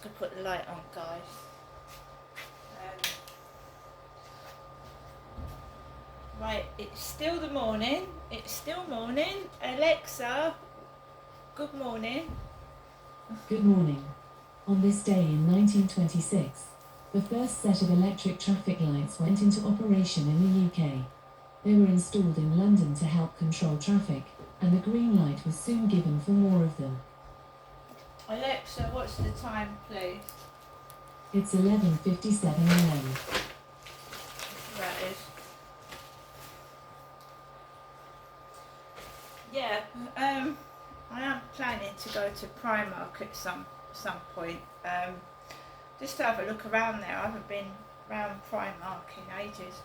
just going to put the light on, guys. Right, it's still the morning. It's still morning. Alexa, good morning. Good morning. On this day in 1926, the first set of electric traffic lights went into operation in the UK. They were installed in London to help control traffic, and the green light was soon given for more of them. Alexa, what's the time, please? It's 11:57 a.m. That is. Yeah, I am planning to go to Primark at some point, just to have a look around there. I haven't been around Primark in ages.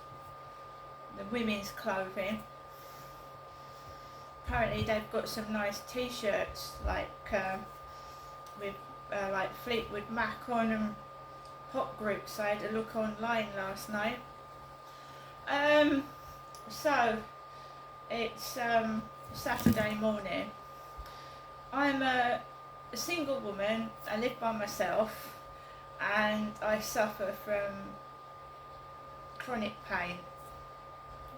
The women's clothing. Apparently they've got some nice t-shirts like with like Fleetwood Mac on and pop groups. I had a look online last night. So it's Saturday morning. I'm a single woman. I live by myself and I suffer from chronic pain,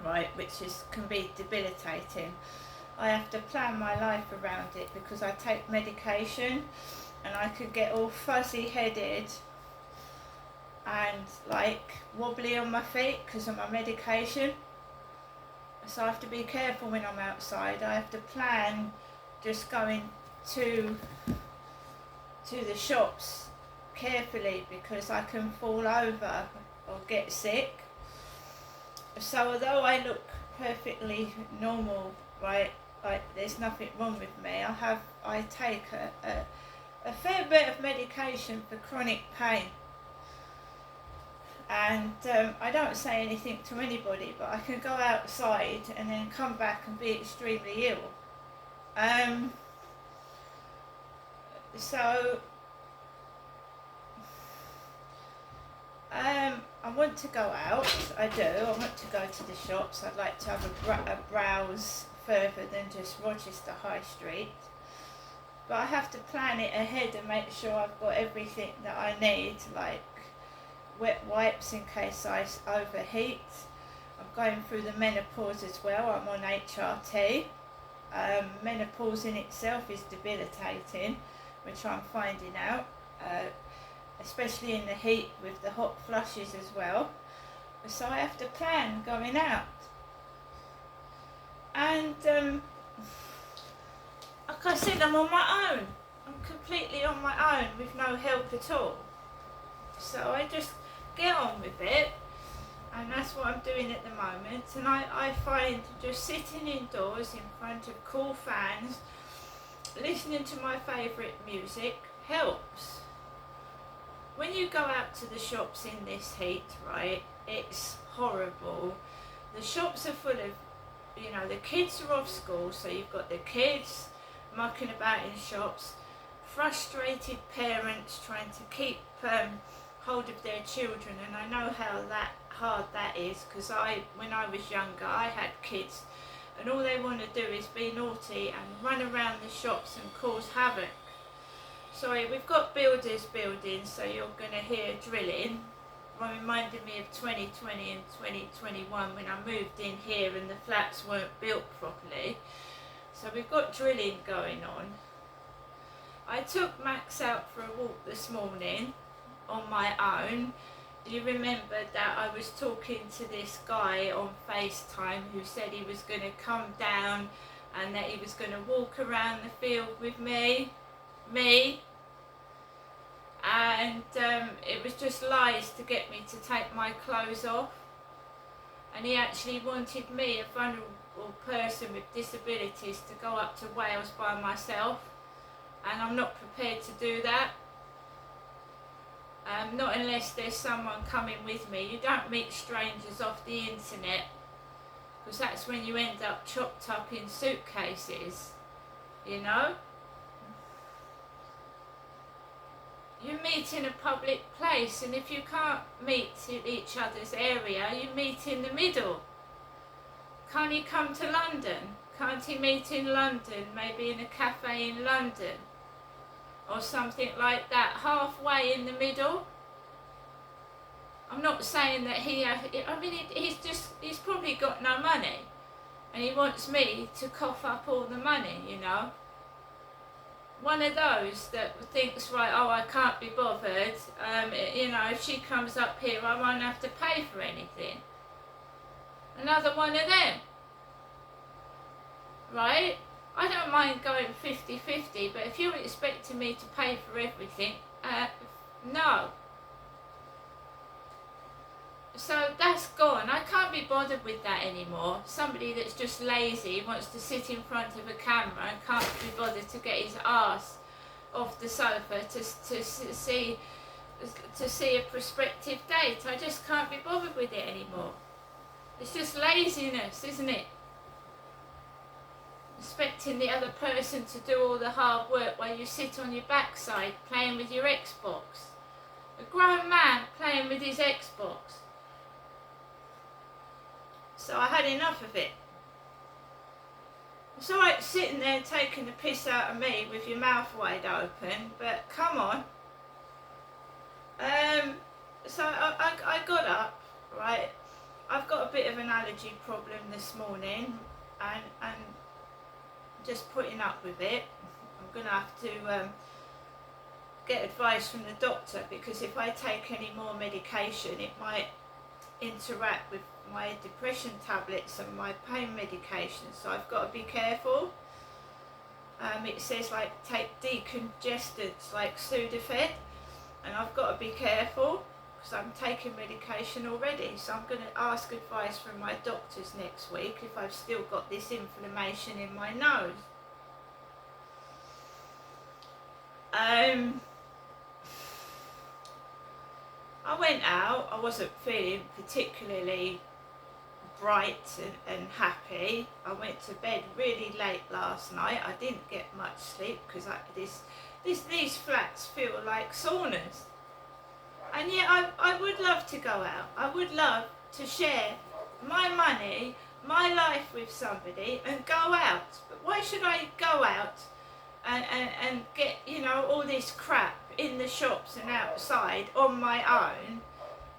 right, which can be debilitating. I have to plan my life around it because I take medication and I can get all fuzzy headed and like wobbly on my feet because of my medication. So I have to be careful when I'm outside. I have to plan just going to the shops carefully because I can fall over or get sick. So although I look perfectly normal, right, like there's nothing wrong with me, I take a fair bit of medication for chronic pain. And I don't say anything to anybody, but I can go outside and then come back and be extremely ill. So I want to go out. I do. I want to go to the shops. I'd like to have a browse further than just Rochester High Street. But I have to plan it ahead and make sure I've got everything that I need, like wet wipes in case I overheat. I'm going through the menopause as well. I'm on HRT. Menopause in itself is debilitating, which I'm finding out, especially in the heat with the hot flushes as well. So I have to plan going out. And like I said, I'm on my own. I'm completely on my own with no help at all. So I just get on with it, and that's what I'm doing at the moment. And I find just sitting indoors in front of cool fans, listening to my favourite music helps. When you go out to the shops in this heat, right, it's horrible. The shops are full of, you know, the kids are off school, so you've got the kids mucking about in shops, frustrated parents trying to keep hold of their children, and I know how hard that is because when I was younger, I had kids and all they want to do is be naughty and run around the shops and cause havoc. Sorry, we've got builders building, so you're going to hear drilling. It reminded me of 2020 and 2021 when I moved in here and the flats weren't built properly. So we've got drilling going on. I took Max out for a walk this morning on my own. You remember that I was talking to this guy on FaceTime who said he was going to come down and that he was going to walk around the field with me, and it was just lies to get me to take my clothes off. And he actually wanted me, a vulnerable person with disabilities, to go up to Wales by myself, and I'm not prepared to do that. Not unless there's someone coming with me. You don't meet strangers off the internet, because that's when you end up chopped up in suitcases, you know. You meet in a public place, and if you can't meet in each other's area, you meet in the middle. Can't he come to London? Can't he meet in London, maybe in a cafe in London? or something like that, halfway in the middle. I'm not saying that he's probably got no money and he wants me to cough up all the money, you know. One of those that thinks, right, oh, I can't be bothered, you know, if she comes up here I won't have to pay for anything. Another one of them, right? I don't mind going 50-50, but if you're expecting me to pay for everything, no. So that's gone. I can't be bothered with that anymore. Somebody that's just lazy, wants to sit in front of a camera and can't be bothered to get his ass off the sofa to see a prospective date. I just can't be bothered with it anymore. It's just laziness, isn't it? Expecting the other person to do all the hard work while you sit on your backside playing with your Xbox. A grown man playing with his Xbox. So I had enough of it. It's alright sitting there taking the piss out of me with your mouth wide open, but come on. So I got up, right? I've got a bit of an allergy problem this morning, and just putting up with it. I'm going to have to get advice from the doctor, because if I take any more medication it might interact with my depression tablets and my pain medication, so I've got to be careful. It says like take decongestants like Sudafed, and I've got to be careful because I'm taking medication already, so I'm going to ask advice from my doctors next week if I've still got this inflammation in my nose. I went out, I wasn't feeling particularly bright and happy. I went to bed really late last night. I didn't get much sleep because these flats feel like saunas. And yet I would love to go out. I would love to share my money, my life with somebody and go out. But why should I go out and get, you know, all this crap in the shops and outside on my own?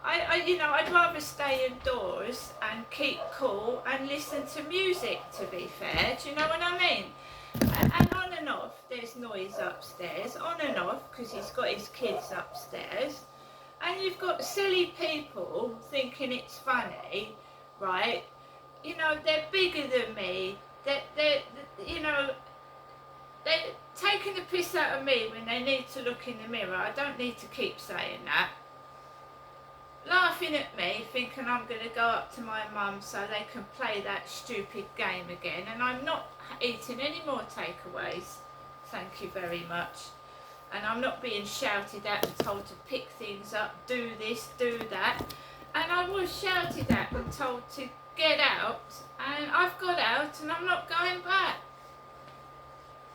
I'd rather stay indoors and keep cool and listen to music, to be fair. Do you know what I mean? And on and off, there's noise upstairs, on and off, because he's got his kids upstairs. And you've got silly people thinking it's funny, right? You know, they're bigger than me. They're taking the piss out of me when they need to look in the mirror. I don't need to keep saying that. Laughing at me, thinking I'm going to go up to my mum so they can play that stupid game again. And I'm not eating any more takeaways. Thank you very much. And I'm not being shouted at and told to pick things up, do this, do that. And I was shouted at and told to get out, and I've got out and I'm not going back.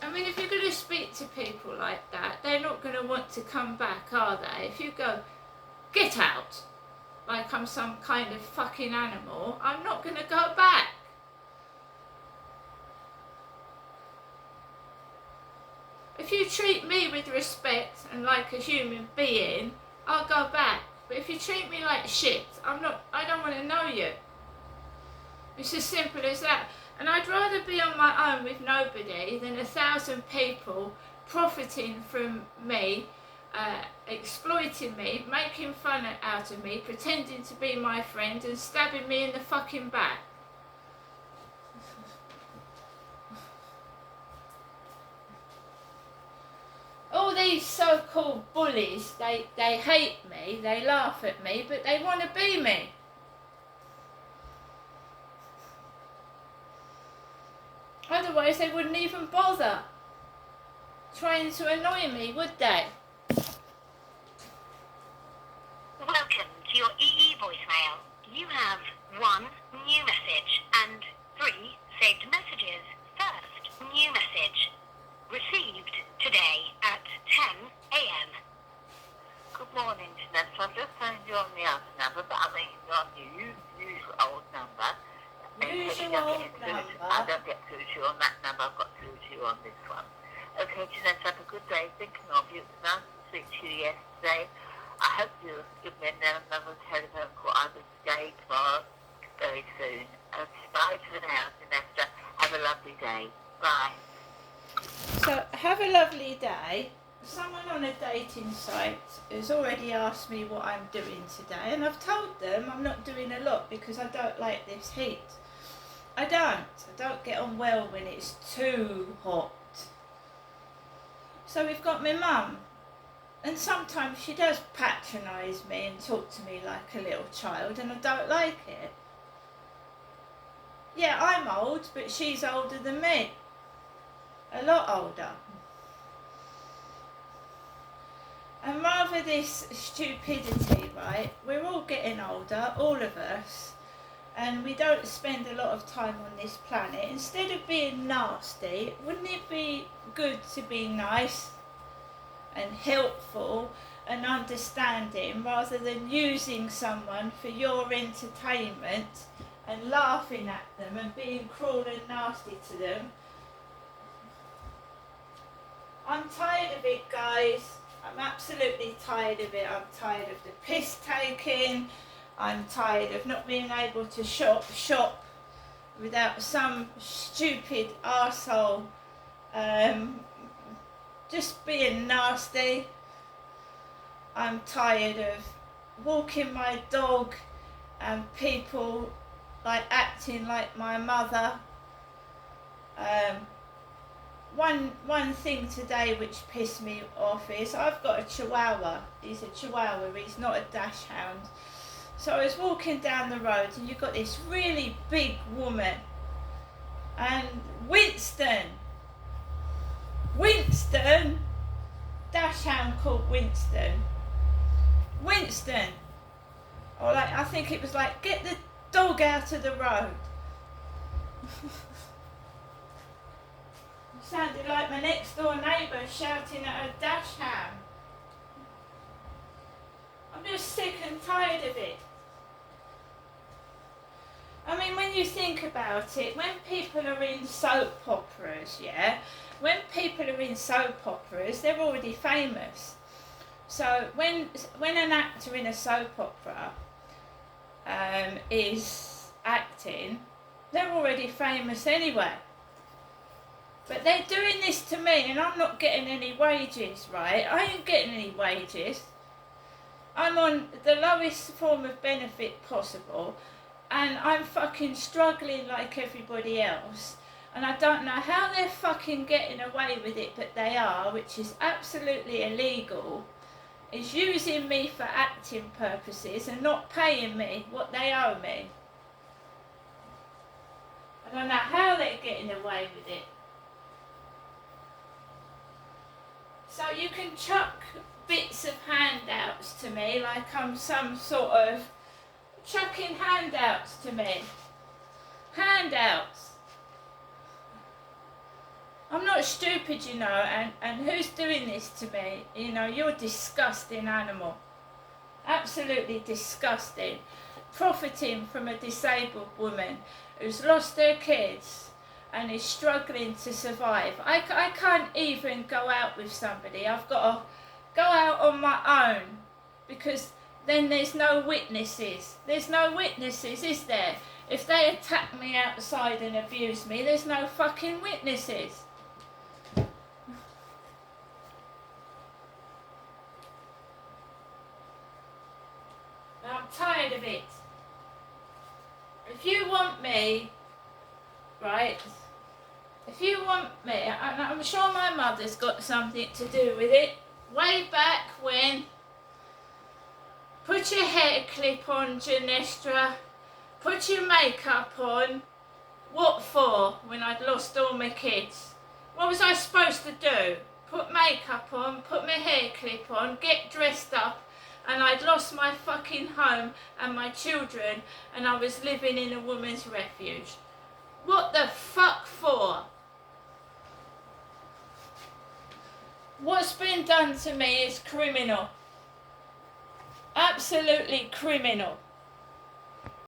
I mean, if you're going to speak to people like that, they're not going to want to come back, are they? If you go, get out, like I'm some kind of fucking animal, I'm not going to go back. If you treat me with respect and like a human being, I'll go back. But if you treat me like shit, I don't want to know you. It's as simple as that. And I'd rather be on my own with nobody than 1,000 people profiting from me, exploiting me, making fun out of me, pretending to be my friend and stabbing me in the fucking back. All these so-called bullies, they hate me, they laugh at me, but they want to be me. Otherwise they wouldn't even bother trying to annoy me, would they? Welcome to your EE voicemail. You have 1 new message and 3 saved messages. First new message. Received today at 10 a.m. Good morning, Jeanette. So I've just phoned you on the other number, but I think it's on your usual old number. Usual I don't get through to you on that number. I've got through to you on this one. Okay, Jeanette, have a good day. Thinking of you. It was nice to speak to you yesterday. I hope you'll give me another telephone call either today, tomorrow, very soon. And bye for now, Vanessa. Have a lovely day. Bye. So have a lovely day. Someone on a dating site has already asked me what I'm doing today, and I've told them I'm not doing a lot because I don't like this heat. I don't get on well when it's too hot. So we've got my mum, and sometimes she does patronise me and talk to me like a little child, and I don't like it. Yeah, I'm old, but she's older than me. A lot older. And rather this stupidity, right, we're all getting older, all of us, and we don't spend a lot of time on this planet. Instead of being nasty, wouldn't it be good to be nice and helpful and understanding rather than using someone for your entertainment and laughing at them and being cruel and nasty to them? I'm tired of it, guys. I'm absolutely tired of it. I'm tired of the piss taking. I'm tired of not being able to shop without some stupid arsehole just being nasty. I'm tired of walking my dog and people like acting like my mother. One thing today which pissed me off is I've got a chihuahua. He's a chihuahua, he's not a dachshund. So I was walking down the road and you've got this really big woman and Winston, dachshund called Winston, or like I think it was like, get the dog out of the road. Sounded like my next door neighbour shouting at a dachshund. I'm just sick and tired of it. I mean, when you think about it, when people are in soap operas, they're already famous. So when an actor in a soap opera is acting, they're already famous anyway. But they're doing this to me and I'm not getting any wages, right? I ain't getting any wages. I'm on the lowest form of benefit possible and I'm fucking struggling like everybody else. And I don't know how they're fucking getting away with it, but they are, which is absolutely illegal, is using me for acting purposes and not paying me what they owe me. I don't know how they're getting away with it. So you can chuck bits of handouts to me like I'm some sort of chucking handouts to me. Handouts. I'm not stupid, you know, and who's doing this to me? You know, you're a disgusting animal. Absolutely disgusting. Profiting from a disabled woman who's lost her kids and is struggling to survive. I can't even go out with somebody. I've got to go out on my own because then there's no witnesses. There's no witnesses, is there? If they attack me outside and abuse me, there's no fucking witnesses. I'm tired of it. If you want me, right, if you want me, and I'm sure my mother's got something to do with it, way back when, put your hair clip on, Janestra, put your makeup on, what for, when I'd lost all my kids? What was I supposed to do? Put makeup on, put my hair clip on, get dressed up, and I'd lost my fucking home and my children, and I was living in a woman's refuge. What the fuck for? What's been done to me is criminal. Absolutely criminal.